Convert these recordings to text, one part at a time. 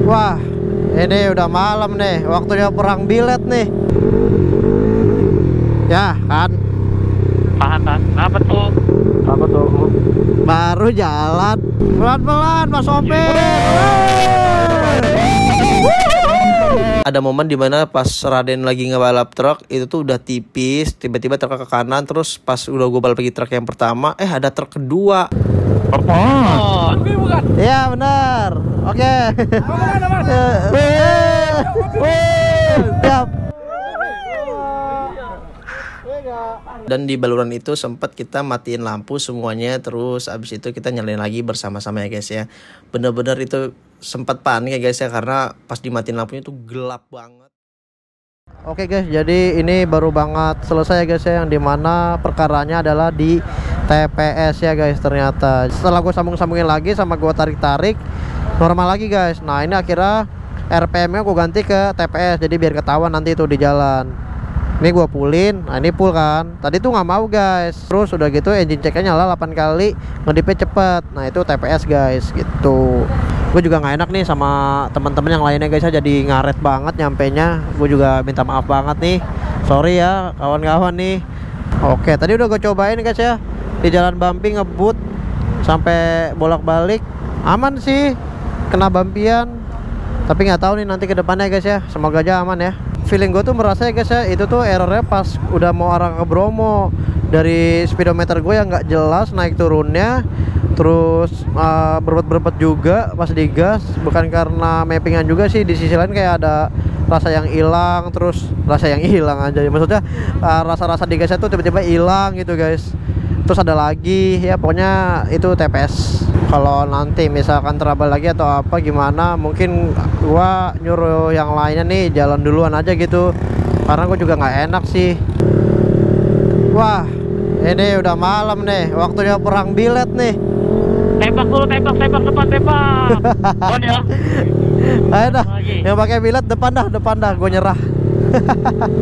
Wah, ini udah malam nih, waktunya perang bilet nih. Ya kan? Tahan. Apa tuh? Baru jalan. Pelan-pelan Mas Sopir. Ada momen dimana pas Raden lagi ngebalap truk itu tuh udah tipis, tiba-tiba truk ke kanan, terus pas udah gue balap lagi truk yang pertama, ada truk kedua. Oh, Iya benar. Oke. Siap. Dan di baluran itu sempat kita matiin lampu semuanya, terus abis itu kita nyalain lagi bersama-sama ya guys ya. Bener-bener itu sempat panik ya guys ya, karena pas dimatiin lampunya tuh gelap banget. Oke guys, jadi ini baru banget selesai ya guys ya, yang dimana perkaranya adalah di TPS ya guys. Ternyata setelah gue sambung-sambungin lagi sama gue tarik-tarik, normal lagi guys. Nah ini akhirnya RPM nya gue ganti ke TPS, jadi biar ketahuan nanti itu di jalan. Ini gue pulin, nah ini full kan. Tadi tuh nggak mau guys. Terus udah gitu engine checknya nyala 8 kali, ngedipnya cepet. Nah itu TPS guys gitu. Gue juga nggak enak nih sama teman-teman yang lainnya guys ya, jadi ngaret banget nyampenya. Gue juga minta maaf banget nih, sorry ya kawan-kawan nih. Oke, tadi udah gue cobain guys ya, di jalan bumpy ngebut sampai bolak-balik, aman sih, kena bumpian. Tapi nggak tahu nih nanti ke depannya guys ya, semoga aja aman ya. Feeling gue tuh merasa ya guys ya, itu tuh errornya pas udah mau arah ke Bromo. Dari speedometer gue yang nggak jelas naik turunnya, terus berbet juga pas digas. Bukan karena mappingan juga sih, di sisi lain kayak ada rasa yang hilang. Terus rasa yang hilang aja ya, maksudnya rasa-rasa digasnya tuh tiba-tiba hilang gitu guys. Terus ada lagi ya, pokoknya itu TPS. Kalau nanti misalkan trouble lagi atau apa gimana, mungkin gua nyuruh yang lainnya nih jalan duluan aja gitu, karena gue juga nggak enak sih. Wah, ini udah malam nih, waktunya perang bilet nih. tembak dulu, tembak depan, tembak. On ya. Ayo dah, yang pakai bilet depan dah, gue nyerah.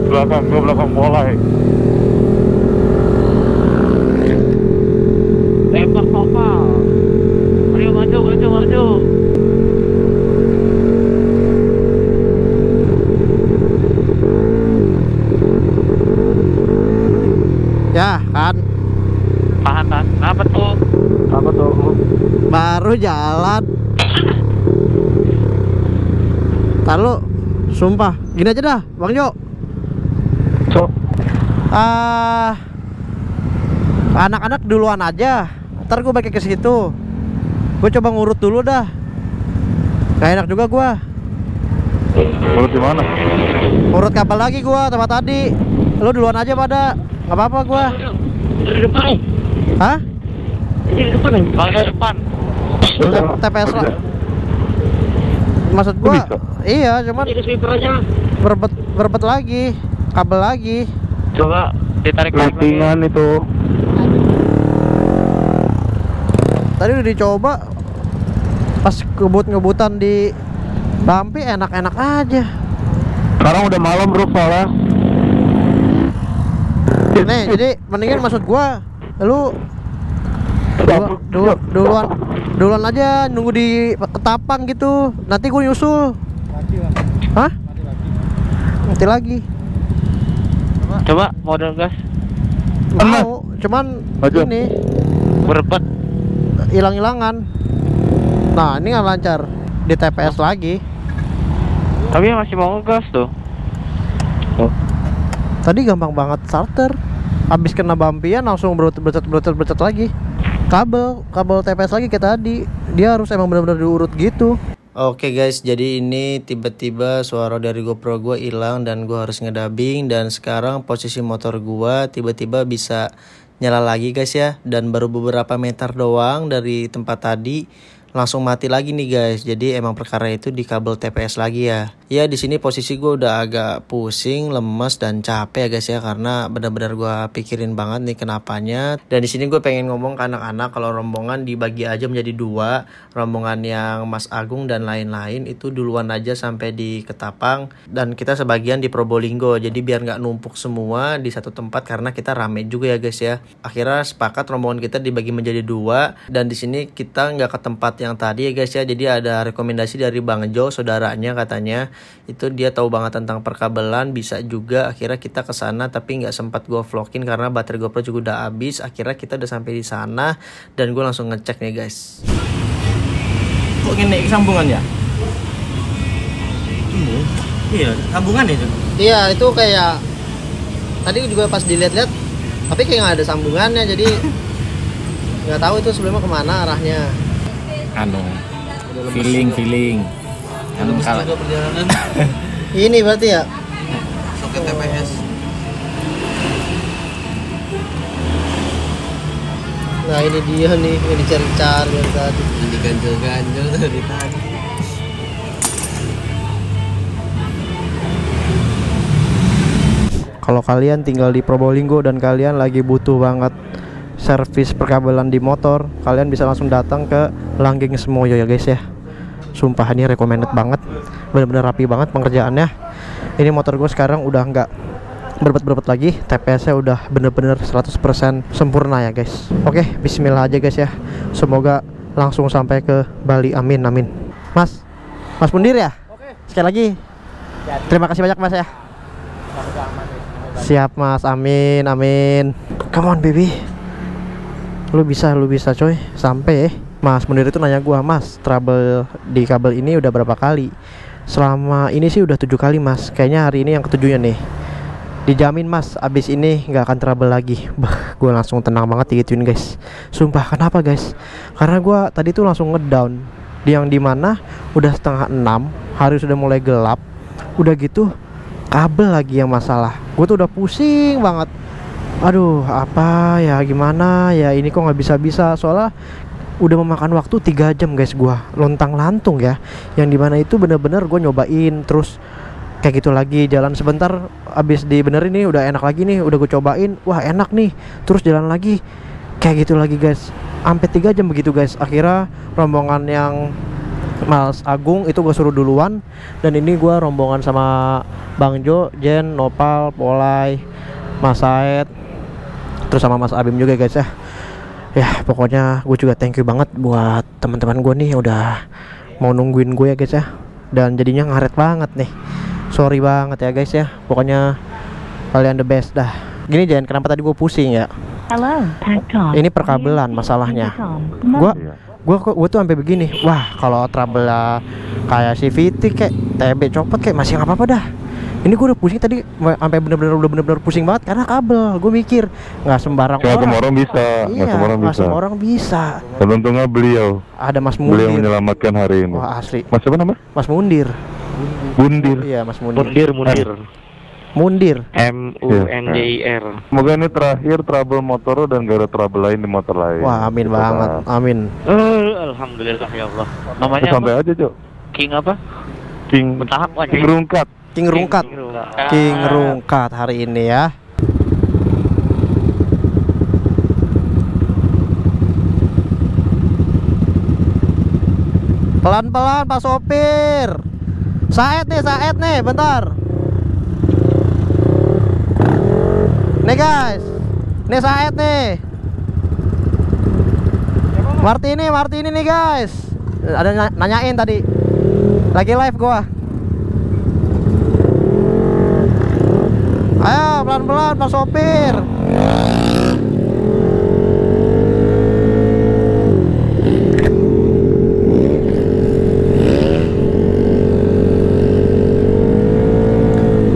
belakang mulai. Tembak total. Ayo maju. Ya kan? Tahan. Apa tuh? Baru jalan. Lalu, sumpah, gini aja dah, Bang Jo. Anak-anak duluan aja, ntar gue balik ke situ. Gue coba ngurut dulu dah. Gak enak juga gue. Urut di mana? Ngurut kabel lagi gue tempat tadi. Lu duluan aja pada, nggak apa-apa gue. Di depan. Hah? Di depan. Bagian depan. TPS lah. Maksud gue, iya, cuman Ini sweeper aja. berbet lagi, kabel lagi. Coba ditarik lagi. Mappingan itu. Tadi udah dicoba, pas ngebut-ngebutan di bumpy enak-enak aja. Sekarang udah malam bro, soalnya. Nih, jadi mendingan maksud gua, lu duluan aja nunggu di ketapang gitu. Nanti gua nyusul. Hah? Mati lagi. Coba modal gas. Mau, cuman Maju. ini Berbet. hilang-hilangan. Nah, ini nggak lancar di TPS lagi. Tapi masih mau ngegas tuh. Tadi gampang banget starter. Habis kena bumpian langsung bercet lagi. Kabel TPS lagi kayak tadi. Dia harus emang benar-benar diurut gitu. Oke guys, jadi ini tiba-tiba suara dari GoPro gue hilang dan gue harus ngedubbing, dan sekarang posisi motor gue tiba-tiba bisa nyala lagi guys ya, dan baru beberapa meter doang dari tempat tadi langsung mati lagi nih guys. Jadi emang perkara itu di kabel TPS lagi ya. Ya di sini posisi gue udah agak pusing, lemes dan capek ya guys ya, karena benar-benar gue pikirin banget nih kenapanya. Dan di sini gue pengen ngomong ke anak-anak kalau rombongan dibagi aja menjadi 2, rombongan yang Mas Agung dan lain-lain itu duluan aja sampai di Ketapang dan kita sebagian di Probolinggo. Jadi biar nggak numpuk semua di satu tempat karena kita rame juga ya guys ya. Akhirnya sepakat rombongan kita dibagi menjadi 2 dan di sini kita nggak ke tempat yang tadi ya guys ya. Jadi ada rekomendasi dari Bang Jo, saudaranya katanya. Itu dia tahu banget tentang perkabelan, bisa juga. Akhirnya kita ke sana tapi nggak sempat gue vlogin karena baterai GoPro juga udah habis. Akhirnya kita udah sampai di sana dan gue langsung ngecek nih guys. Kok gini sambungannya? Iya, sambungan itu. Iya, itu kayak tadi juga pas dilihat-lihat tapi kayak nggak ada sambungannya, jadi nggak tahu itu sebelumnya kemana arahnya. Feeling. Kalau perjalanan Ini berarti ya soket TPS. Nah ini dia nih yang dicari-cari dari tadi. Yang diganjel-ganjel dari tadi. Kalau kalian tinggal di Probolinggo dan kalian lagi butuh banget servis perkabelan di motor, kalian bisa langsung datang ke Langgeng Semoyo ya guys ya. Sumpah ini recommended banget, bener-bener rapi banget pengerjaannya. Ini motor gue sekarang udah nggak berbet-berbet lagi, TPS-nya udah bener-bener 100% sempurna ya guys. Oke, bismillah aja guys ya. Semoga langsung sampai ke Bali, amin amin. Mas Mundir ya? Sekali lagi terima kasih banyak mas ya. Siap mas, amin amin. Come on baby, lu bisa coy, sampai ya. Mas Mundir itu nanya gua, mas trouble di kabel ini udah berapa kali? Selama ini sih udah 7 kali mas, kayaknya hari ini yang ketujuhnya nih. Dijamin mas, abis ini nggak akan trouble lagi. Bah, gue langsung tenang banget digituin guys. Sumpah, kenapa guys? Karena gua tadi tuh langsung ngedown yang dimana udah 5:30, hari sudah mulai gelap, udah gitu kabel lagi yang masalah. Gue tuh udah pusing banget. Aduh, apa ya, gimana ya, ini kok nggak bisa soalnya udah memakan waktu 3 jam guys, gua lontang lantung ya, yang dimana itu bener-bener gue nyobain terus kayak gitu lagi, jalan sebentar abis dibenerin nih udah enak lagi nih, udah gue cobain, wah enak nih, terus jalan lagi kayak gitu lagi guys, sampai 3 jam begitu guys. Akhirnya rombongan yang Mas Agung itu gue suruh duluan, dan ini gue rombongan sama Bang Jo, Jen, Nopal, Polai, Mas Said, terus sama Mas Abim juga guys ya. Ya pokoknya gue juga thank you banget buat teman-teman gue nih udah mau nungguin gue ya guys ya, dan jadinya ngaret banget nih. Sorry banget ya guys ya, pokoknya kalian the best dah. Gini Jen, kenapa tadi gue pusing ya? Ini perkabelan masalahnya. Gue tuh sampai begini, wah kalau trouble kayak CVT kayak TB copot kayak masih nggak apa-apa dah. Ini gue udah pusing tadi, sampai bener-bener pusing banget karena kabel. Gue mikir nggak sembarang orang bisa, iya, nggak semua orang bisa. Beruntungnya beliau, ada Mas Mundir, beliau menyelamatkan hari ini. wah asli. Mas siapa namanya? Mas Mundir. Bundir. Iya Mas Mundir. Mundir. MUNDIR. Semoga ini terakhir trouble motor dan gak ada trouble lain di motor lain. Wah amin Gitu banget, kan. amin. Alhamdulillah ya Allah. Namanya Santai apa? aja Cok. King apa? King Bertahap aja. King Rungkat. King Rungkat. King Rungkat hari ini ya. Pelan-pelan Pak Sopir. Saet nih, bentar. Nih guys, nih Saet nih. Martini nih guys. Ada nanyain tadi. Lagi live gua. Ayo pelan-pelan Pak Sopir.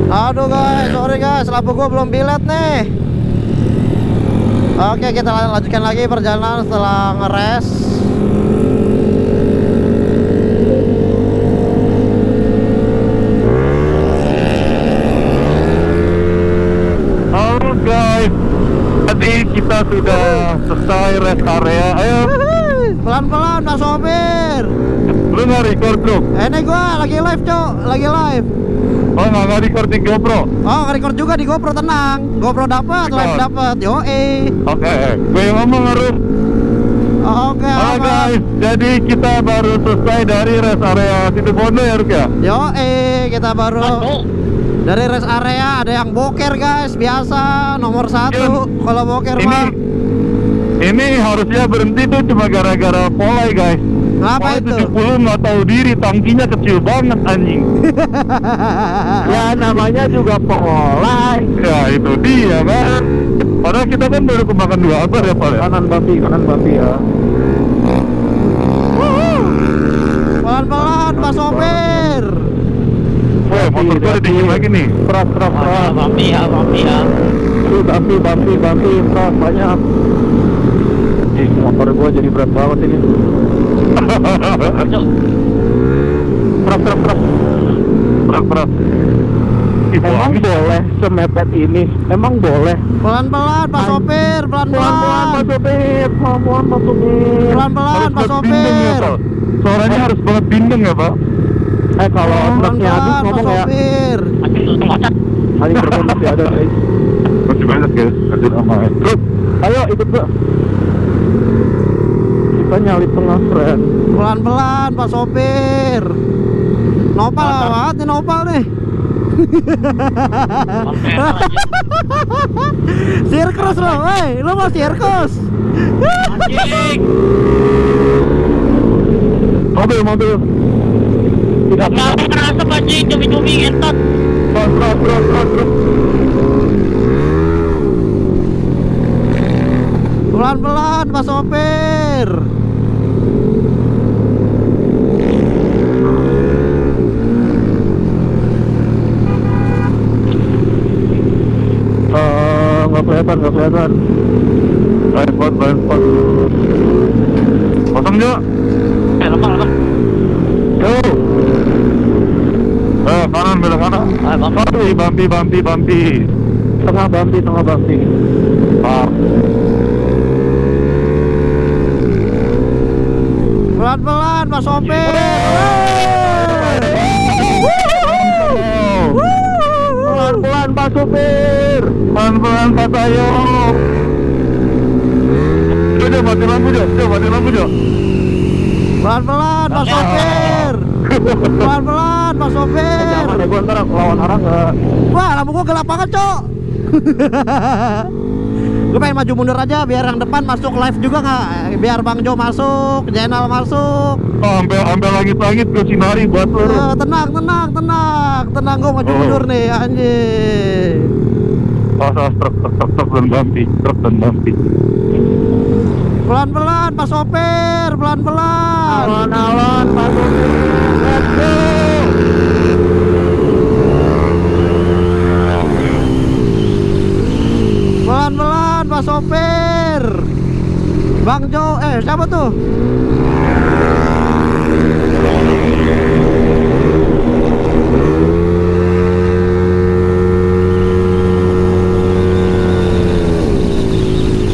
Aduh guys, sorry guys, lampu gua belum bilet nih. Oke, kita lanjutkan lagi perjalanan setelah ngeres. Halo guys, tadi kita sudah selesai rest area. Ayo Pelan-pelan Pak Sopir. Lu nggak record bro? Ini gua lagi live, Cok. Lagi live. Oh nggak record di GoPro? Oh, record juga di GoPro, tenang. GoPro dapat, live dapat. Yoi. Oke, gue yang ngomong harus. Oke, Halo guys, jadi kita baru selesai dari rest area Situbondo ya Ruk ya? Yoi, kita baru dari rest area. Ada yang boker guys, biasa nomor 1 kalau boker mah. Ini harusnya berhenti tuh cuma gara-gara polai guys. Kenapa itu? 70 nggak tahu diri, tangkinya kecil banget anjing. Ya namanya juga polai. Ya itu dia kan. Padahal kita kan baru kemakan 2 abar ya Pak ya? Kanan Bambi ya. Pelan-pelan Pak Sopir. Wah motor gua ada dingin lagi nih. Pras. Bambi ya. Bambi, pras banyak. Motor gua jadi berat banget ini. Pras. Emang boleh semepet ini? Emang boleh? Pelan-pelan Pak Sopir, pelan-pelan. Pak Sopir. Pelan-pelan Pak Sopir. Suaranya harus banget bindeng ya Pak? Kalau truknya habis Pelan-pelan Pak ngomong ya. Sopir. Hari berapa masih ada guys? Masih banyak guys, lanjut sama truk. Ayo ikut gua. Kita nyalip tengah friend. Pelan-pelan Pak Sopir. Nopal banget nih, nopal nih. Sirkus lo, woi, lo mau sirkus? Anjing. Mobil. Gak kerasa anjing, cumi-cumi ngentot. Truk. Pelan-pelan Pak Sopir. Nggak kelihatan. Blind spot. Kosong Jo. Lemah. Yo. Kanan, belok kanan. Bambi. Tengah Bambi. Pelan-pelan Pak Sopir. Pelan-pelan Pak Sopir. Pelan-pelan Pak Tayo. Udah mati lampu Jo. Pelan-pelan Pak Sopir. Pelan-pelan Pak Sopir. Jangan ya gua ntar lawan arah nggak. Wah, lampu gua gelap banget, Cok. Gue pengen maju mundur aja biar yang depan masuk live juga nggak? Biar Bang Jo masuk, Jenal masuk. Ambil langit-langit gue sinari buat lu. Tenang, gue maju mundur nih, anjing. Truk dan Bambi. Pelan-pelan Pak Sopir, pelan-pelan. Alon Pak Sopir. Let's go. Pelan-pelan Pak Sopir. Bang Jo, siapa tuh?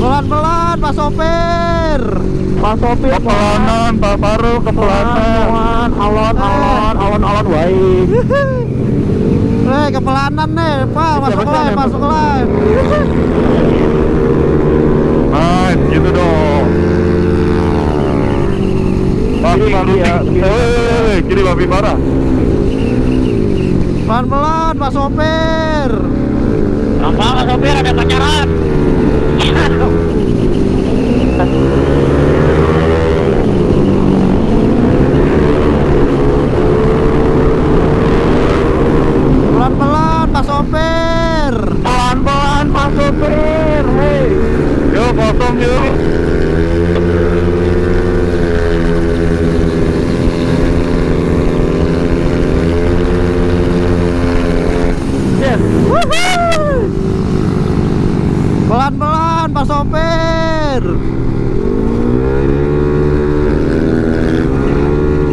Pelan-pelan Pak Sopir. Pak Sopir Kepelanan, Pak Faru, kepelanan. Alon baik. Kepelanan nih, Pak, masuk live. Nice, gitu dong. Kiri Bambi parah. Pelan-pelan Pak Sopir. Apa Pak Sopir ada pacaran? Pelan-pelan Pak Sopir. Pelan-pelan Pak Sopir. Hei. Yo kosong yo. Yes. Pelan-pelan Pak Sopir.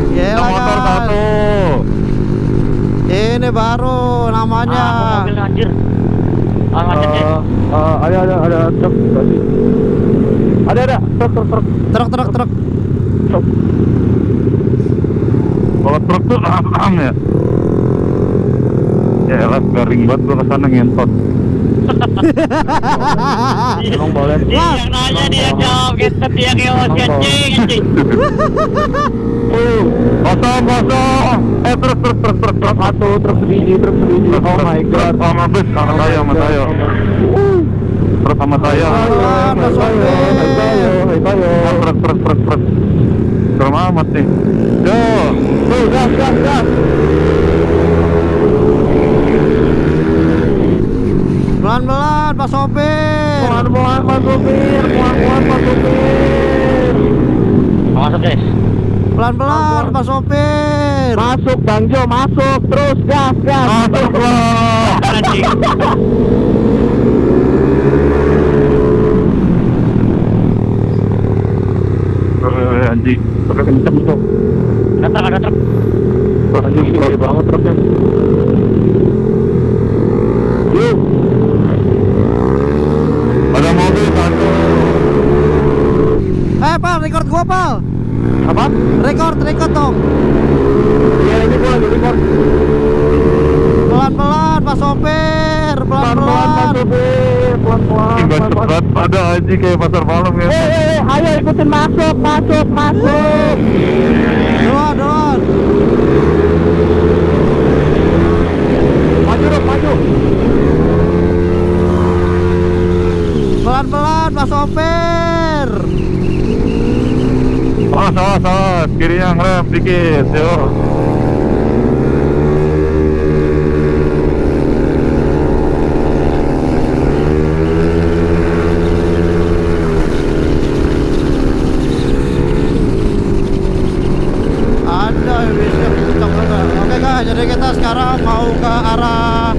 Gila Motor guys. satu. Ini baru namanya. Mobil anjir. Macetnya. Ada truk tadi. Ada truk. Truk. Kalau truk tuh ya. Ya elah, garing banget gua kesana ngentot. Emang boleh. Yang nanya dia jawab, kita dia kewas anjing. Kosong. Truk. Satu, truk sebiji. Oh my god. Sama bus, sama saya. Truk sama saya. Truk. Serem amat nih. Yo. Gas. Pelan-pelan Pak Sopir. Pelan-pelan Pak Sopir. Masuk guys. Pelan-pelan Pak Sopir. Masuk Bang Jo, masuk. Terus gas. Masuk lah. Anjing. Anjing. Pakai kenceng tuh. Ada truk. Anjing gede banget truknya. Yuk. Ada mobil satu. Pal, record gua, Pal. Apa? Record dong. Iya, ini gua lagi record. Pelan-pelan Pak Sopir. Pelan-pelan Pak Sopir. Pelan-pelan. Bacot banget pada anjing kayak pasar malam ya. Ayo ikutin masuk. Duluan. Maju. Pelan-pelan Pak Sopir. Salah. Kirinya ngerem dikit, yo. Oke guys, jadi kita sekarang mau ke arah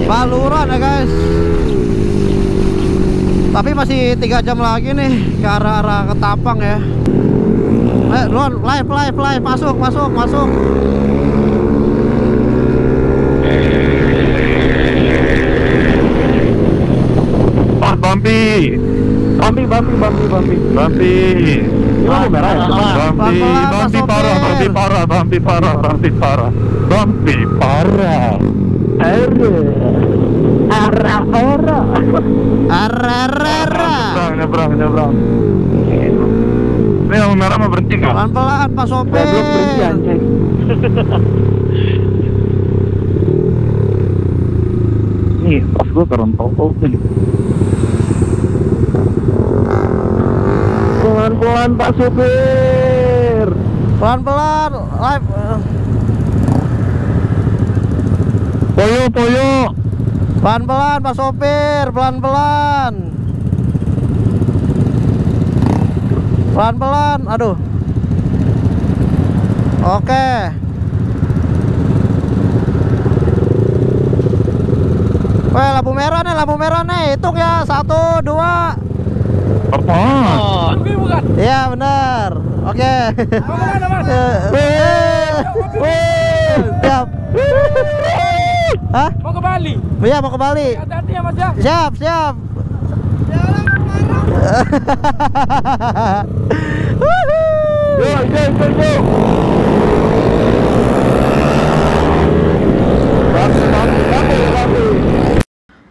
Baluran ya guys. Tapi masih 3 jam lagi nih ke arah Ketapang ya. Ayo duluan, live, masuk. Bambi. Ini lampu merah ya? Bambi parah. Nyebrang. Ini lampu merah mau berhenti nggak? Pelan-pelan Pak Sopir. Belum berhenti anjing. Nih, pas gua kerontol nih. Pelan-pelan Pak Sopir. Pelan-pelan live. Poyo. Pelan-pelan Pak Sopir, pelan-pelan. Aduh. Oke. Weh, lampu merah nih. Hitung ya. 1, 2. Apa? Bukan. Iya, benar. Oke. Siap. Hah? Mau ke Bali. Iya, mau ke Bali. Hati-hati ya Mas ya. Siap. Yo.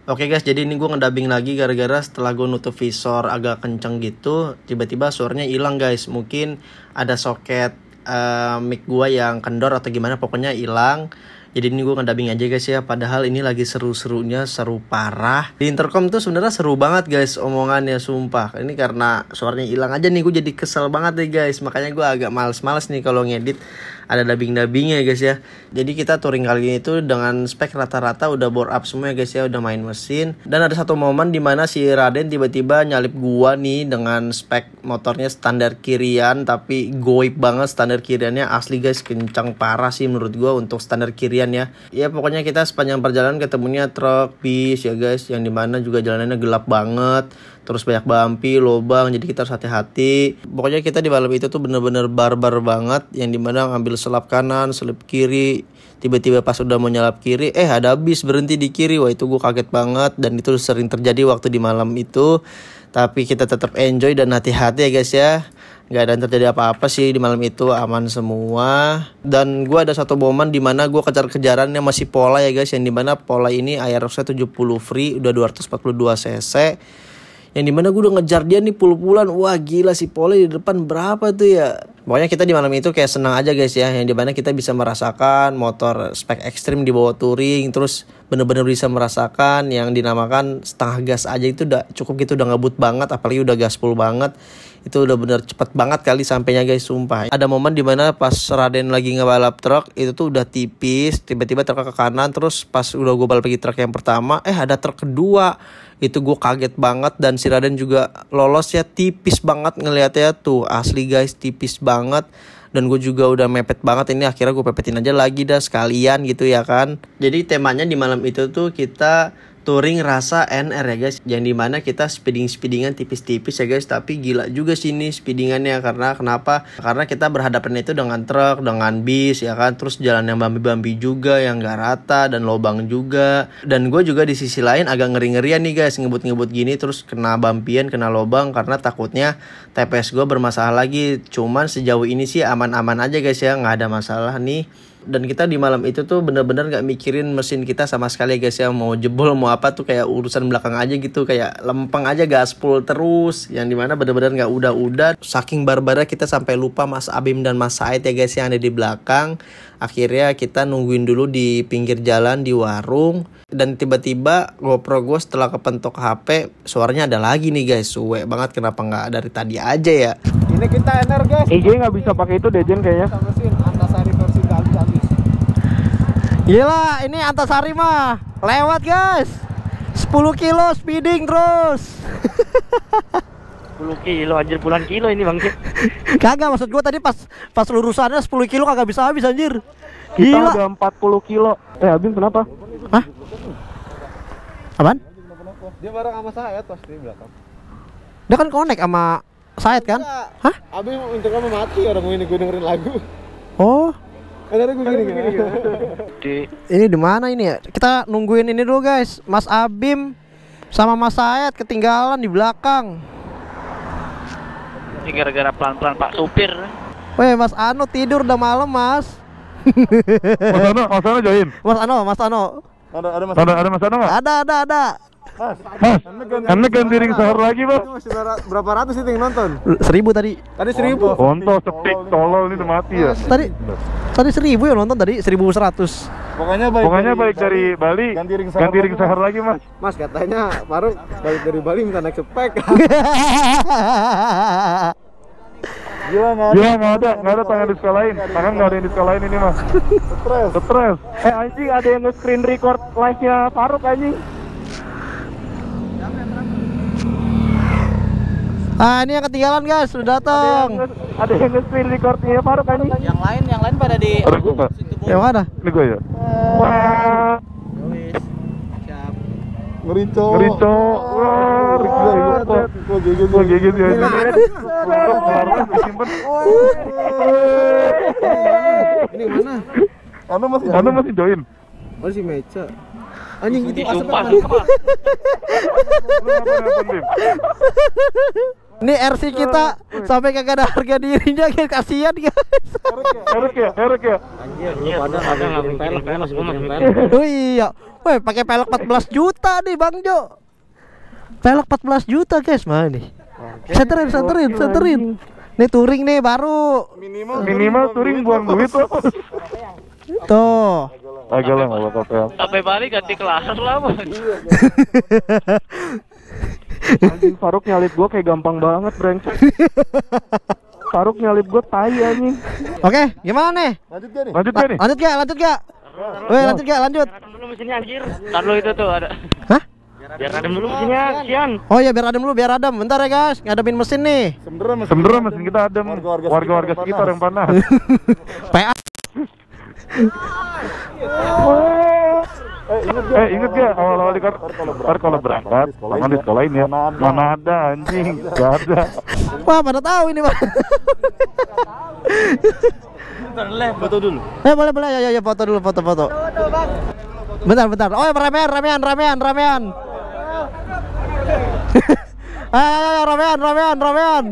Oke guys, jadi ini gue ngedabing lagi gara-gara setelah gue nutup visor agak kenceng gitu, tiba-tiba suaranya hilang guys. Mungkin ada soket mic gue yang kendor atau gimana, pokoknya hilang. Jadi ini gue ngedabing aja guys ya. Padahal ini lagi seru-serunya, seru parah. Di intercom tuh sebenarnya seru banget guys omongannya, sumpah. Ini karena suaranya hilang aja nih, gue jadi kesel banget deh guys. Makanya gue agak males-males nih kalau ngedit ada dubbing-dubbingnya guys ya. Jadi kita touring kali ini tuh dengan spek rata-rata udah bore up semua ya guys ya, udah main mesin. Dan ada satu momen dimana si Raden tiba-tiba nyalip gua nih dengan spek motornya standar kirian, tapi goib banget standar kiriannya, asli guys, kencang parah sih menurut gua untuk standar kirian ya. Ya pokoknya kita sepanjang perjalanan ketemunya truk bis ya guys, yang dimana juga jalanannya gelap banget, terus banyak bumpy, lobang, jadi kita harus hati-hati. Pokoknya kita di malam itu tuh bener-bener barbar banget, yang dimana ngambil selap kanan, selip kiri, tiba-tiba pas udah mau nyalap kiri, ada bis berhenti di kiri. Wah itu gue kaget banget, dan itu sering terjadi waktu di malam itu. Tapi kita tetap enjoy dan hati-hati ya guys ya. nggak ada yang terjadi apa-apa sih di malam itu, aman semua. Dan gue ada satu momen dimana gue kejar-kejarannya masih Pola ya guys, yang dimana Pola ini Aeroxnya 70 free, udah 242 cc, yang dimana gue udah ngejar dia nih pul-pulan. Wah gila, si Pola di depan berapa tuh ya. Pokoknya kita di malam itu kayak senang aja guys ya, yang dimana kita bisa merasakan motor spek ekstrim di bawah touring, terus bener-bener bisa merasakan yang dinamakan setengah gas aja itu udah cukup gitu, udah ngebut banget, apalagi udah gaspol banget. Itu udah bener cepet banget kali sampainya guys, sumpah. Ada momen dimana pas Raden lagi ngebalap truk, itu tuh udah tipis, tiba-tiba truk ke kanan, terus pas udah gue balap lagi truk yang pertama, ada truk kedua. Itu gue kaget banget, dan si Raden juga lolos ya, tipis banget ngeliatnya tuh, asli guys, tipis banget. Dan gue juga udah mepet banget, ini akhirnya gue pepetin aja lagi dah sekalian gitu ya kan. Jadi temanya di malam itu tuh kita touring rasa NR ya guys, yang dimana kita speedingan tipis-tipis ya guys, tapi gila juga sih ini speedingannya. Karena kenapa? Karena kita berhadapan itu dengan truk, dengan bis ya kan, terus jalan yang bambi-bambi juga, yang gak rata dan lobang juga. Dan gue juga di sisi lain agak ngeri-ngerian nih guys, ngebut-ngebut gini terus kena bampian, kena lobang, karena takutnya TPS gue bermasalah lagi. Cuman sejauh ini sih aman-aman aja guys ya, nggak ada masalah nih. Dan kita di malam itu tuh bener-bener gak mikirin mesin kita sama sekali guys ya, mau jebol mau apa tuh kayak urusan belakang aja gitu, kayak lempeng aja gaspol terus, yang dimana bener-bener gak udah-udah. Saking barbarnya kita sampai lupa Mas Abim dan Mas Said ya guys yang ada di belakang. Akhirnya kita nungguin dulu di pinggir jalan di warung, dan tiba-tiba GoPro gue setelah kepentok HP, suaranya ada lagi nih guys. Suwe banget, kenapa nggak dari tadi aja ya. Ini kita NR guys. IG nggak bisa pakai itu Dejen kayaknya. Sama mesin Antasari versi habis. Gila, ini Antasari mah lewat guys, 10 kilo speeding terus. 10 kilo anjir, puluhan kilo ini bang. Kagak, maksud gue tadi pas lurusannya 10 kilo kagak bisa habis anjir. Kita Gila. udah 40 kilo. Abim kenapa? Hah? Apaan? Dia bareng sama saya pasti belakang. Dia kan connect sama Said kan? Hah? Abim intercom mati, orang ini gue dengerin lagu. Oh, Ada gue gini. ini di mana ini ya? Kita nungguin ini dulu guys. Mas Abim sama Mas Said ketinggalan di belakang. Ini gara-gara pelan-pelan Pak supir. Weh, Mas Ano tidur udah malam, Mas. Mas Ano join. Mas Ano. Ada Mas Ano nggak? Ada. Mas, Anda ganti ring sahur lagi bang? Berapa ratus itu yang nonton? 1000 tadi. Tadi 1000. Konto sepik tolol ini udah mati ya. Tadi 1000 yang nonton tadi 1100. Pokoknya baik dari Bali. Ganti ring sahur lagi mas. Mas katanya Faruk balik dari Bali minta naik spek. Gila nggak ada tangan disekolahin. Tangan nggak ada yang disekolahin ini mas. Stres. Anjing, ada yang nge-screen record live-nya Faruk anjing. Ah, ini yang ketinggalan guys, sudah datang. Ada yang nge-screen recordnya Faruk anjing. Yang lain pada di Ada gue nggak? Yang mana? Ini gue ya. Wah. Ngerico. Wah, Gue gigit ya. Ini mana? Anda masih join? Oh si Meca. Anjing itu Sumpah. Ini RC kita sampai kagak ada harga dirinya, kayak kasihan guys. Erek ya. Ada nggak pelek. Oh iya. Woi, pakai pelek 14 juta nih Bang Jo. Pelek 14 juta guys, mana nih? Senterin. Nih touring nih baru. Minimal touring buang duit tuh. Tuh. Agak lah nggak bakal. Sampai Bali ganti kelas lah bang. Anjing Faruk nyalip gua kayak gampang banget brengsek. Faruk nyalip gua tai anjing. Oke, gimana nih? Lanjut gak nih? Lanjut gak? Woi, lanjut. Dulu mesinnya anjir. Tar lu itu tuh ada. Hah? Biar adem dulu mesinnya, Sian. Oh iya, biar adem. Bentar ya guys, ngadepin mesin nih. Sebenernya mesin kita adem. Warga-warga sekitar yang panas. PA. Ingat gak awal-awal di kalau berangkat tangan di sekolahin ya. Mana ada anjing, gak ada. Wah, pada tahu ini Bang. Foto dulu. Boleh ya foto dulu, foto. Bentar. Oh, ramean. Ayo, ramean.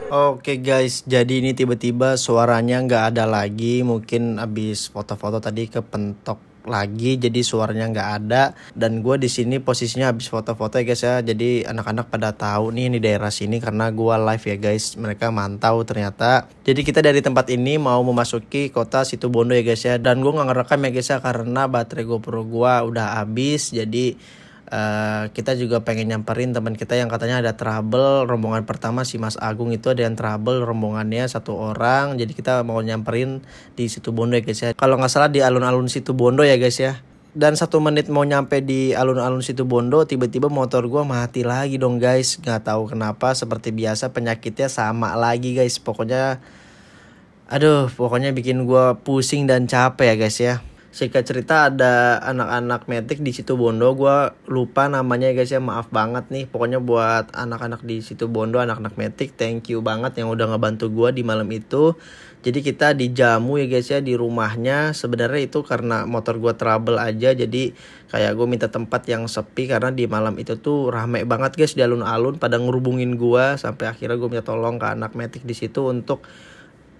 Oke guys, jadi ini tiba-tiba suaranya nggak ada lagi. Mungkin abis foto-foto tadi kepentok lagi, jadi suaranya nggak ada. Dan gue di sini posisinya habis foto-foto ya guys ya. Jadi anak-anak pada tahu nih ini daerah sini karena gue live ya guys. Mereka mantau ternyata. Jadi kita dari tempat ini mau memasuki kota Situbondo ya guys ya. Dan gue nggak ngerekam ya guys ya karena baterai GoPro gue udah habis. Jadi kita juga pengen nyamperin teman kita yang katanya ada trouble. Rombongan pertama si Mas Agung itu ada yang trouble, rombongannya 1 orang. Jadi kita mau nyamperin di Situbondo ya guys ya. Kalau nggak salah di alun-alun Situbondo ya guys ya. Dan 1 menit mau nyampe di alun-alun Situbondo, tiba-tiba motor gua mati lagi dong guys. Nggak tahu kenapa, seperti biasa penyakitnya sama lagi guys. Pokoknya bikin gua pusing dan capek ya guys ya. Singkat cerita ada anak-anak metik di Situbondo, gue lupa namanya guys ya, maaf banget nih. Pokoknya buat anak-anak di Situbondo, anak-anak metik, thank you banget yang udah ngebantu gue di malam itu. Jadi kita dijamu ya guys ya di rumahnya. Sebenarnya itu karena motor gue trouble aja, jadi kayak gue minta tempat yang sepi karena di malam itu tuh rame banget guys di alun-alun, pada ngerubungin gue. Sampai akhirnya gue minta tolong ke anak metik di situ untuk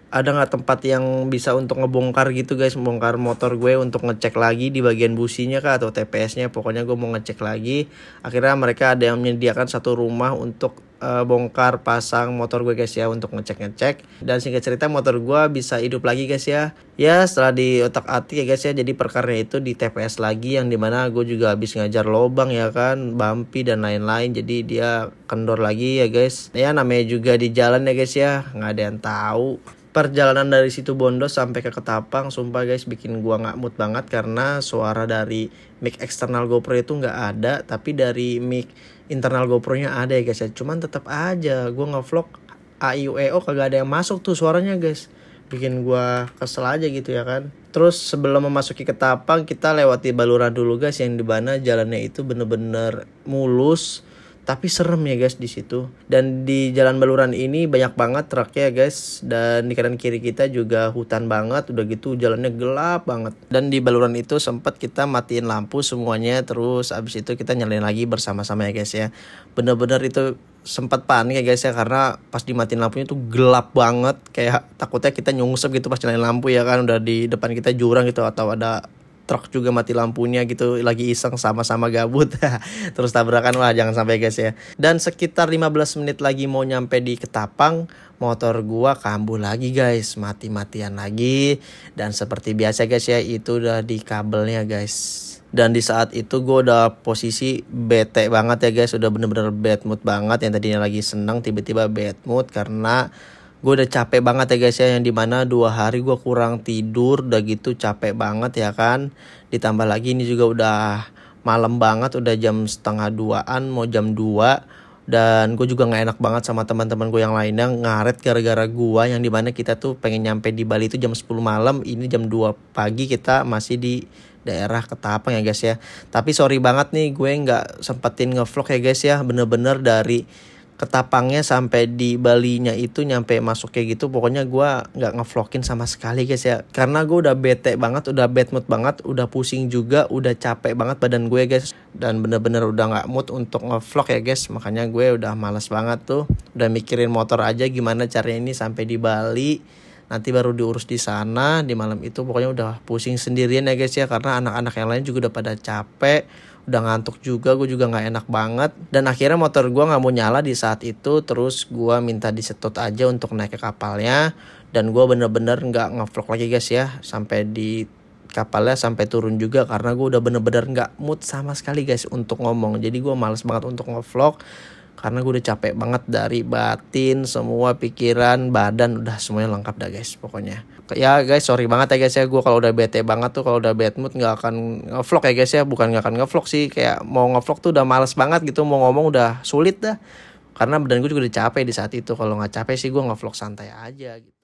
ada nggak tempat yang bisa untuk ngebongkar gitu guys, membongkar motor gue untuk ngecek lagi di bagian businya kah atau TPS-nya. Pokoknya gue mau ngecek lagi. Akhirnya mereka ada yang menyediakan 1 rumah untuk bongkar pasang motor gue guys ya, untuk ngecek-ngecek. Dan singkat cerita motor gue bisa hidup lagi guys ya. Ya setelah di otak-atik ya guys ya, jadi perkaranya itu di TPS lagi, yang dimana gue juga habis ngajar lobang ya kan, bumpy dan lain-lain. Jadi dia kendor lagi ya guys. Ya namanya juga di jalan ya guys ya, nggak ada yang tahu. Perjalanan dari Situbondo sampai ke Ketapang, sumpah guys bikin gua nggak mood banget karena suara dari mic eksternal GoPro itu nggak ada, tapi dari mic internal GoPro-nya ada ya guys ya. Cuman tetap aja gua ngevlog AIUEO kagak ada yang masuk tuh suaranya guys. Bikin gua kesel aja gitu ya kan. Terus sebelum memasuki Ketapang kita lewati Baluran dulu guys, yang di mana jalannya itu bener-bener mulus. Tapi serem ya guys di situ. Dan di jalan Baluran ini banyak banget truknya ya guys. Dan di kanan kiri kita juga hutan banget. Udah gitu jalannya gelap banget. Dan di Baluran itu sempat kita matiin lampu semuanya. Terus abis itu kita nyalain lagi bersama-sama ya guys ya. Bener-bener itu sempat panik ya guys ya, karena pas dimatiin lampunya tuh gelap banget. Kayak takutnya kita nyungsep gitu pas nyalain lampu ya kan. Udah di depan kita jurang gitu, atau ada truk juga mati lampunya gitu, lagi iseng sama-sama gabut. Terus tabrakan, wah jangan sampai guys ya. Dan sekitar 15 menit lagi mau nyampe di Ketapang, motor gua kambuh lagi guys, mati-matian lagi. Dan seperti biasa guys ya, itu udah di kabelnya guys. Dan di saat itu gue udah posisi bete banget ya guys, udah bener-bener bad mood banget. Yang tadinya lagi seneng tiba-tiba bad mood karena gue udah capek banget ya guys ya, yang dimana 2 hari gue kurang tidur, udah gitu capek banget ya kan. Ditambah lagi ini juga udah malam banget, udah jam 1:30-an mau jam 2. Dan gue juga gak enak banget sama teman-teman gue yang lainnya, ngaret gara-gara gue, yang dimana kita tuh pengen nyampe di Bali itu jam 10 malam. Ini jam 2 pagi kita masih di daerah Ketapang ya guys ya. Tapi sorry banget nih gue gak sempetin ngevlog ya guys ya. Bener-bener dari Ketapangnya sampai di Balinya itu nyampe masuk kayak gitu, pokoknya gue nggak ngevlogin sama sekali guys ya, karena gue udah bete banget, udah bad mood banget, udah pusing juga, udah capek banget badan gue guys, dan bener-bener udah nggak mood untuk ngevlog ya guys. Makanya gue udah malas banget tuh, udah mikirin motor aja gimana caranya ini sampai di Bali, nanti baru diurus di sana. Di malam itu pokoknya udah pusing sendirian ya guys ya, karena anak-anak yang lain juga udah pada capek, udah ngantuk juga, gue juga nggak enak banget. Dan akhirnya motor gue nggak mau nyala di saat itu. Terus gue minta disetot aja untuk naik ke kapalnya. Dan gue bener-bener nggak ngevlog lagi guys ya sampai di kapalnya, sampai turun juga, karena gue udah bener-bener nggak mood sama sekali guys untuk ngomong. Jadi gue males banget untuk ngevlog karena gue udah capek banget dari batin, semua pikiran, badan, udah semuanya lengkap dah guys pokoknya. Ya guys, sorry banget ya guys ya, gue kalau udah bete banget tuh, kalau udah bad mood nggak akan ngevlog ya guys ya. Bukan nggak akan ngevlog sih, kayak mau ngevlog tuh udah males banget gitu, mau ngomong udah sulit dah, karena badan gue juga udah capek di saat itu. Kalau nggak capek sih gue ngevlog santai aja gitu.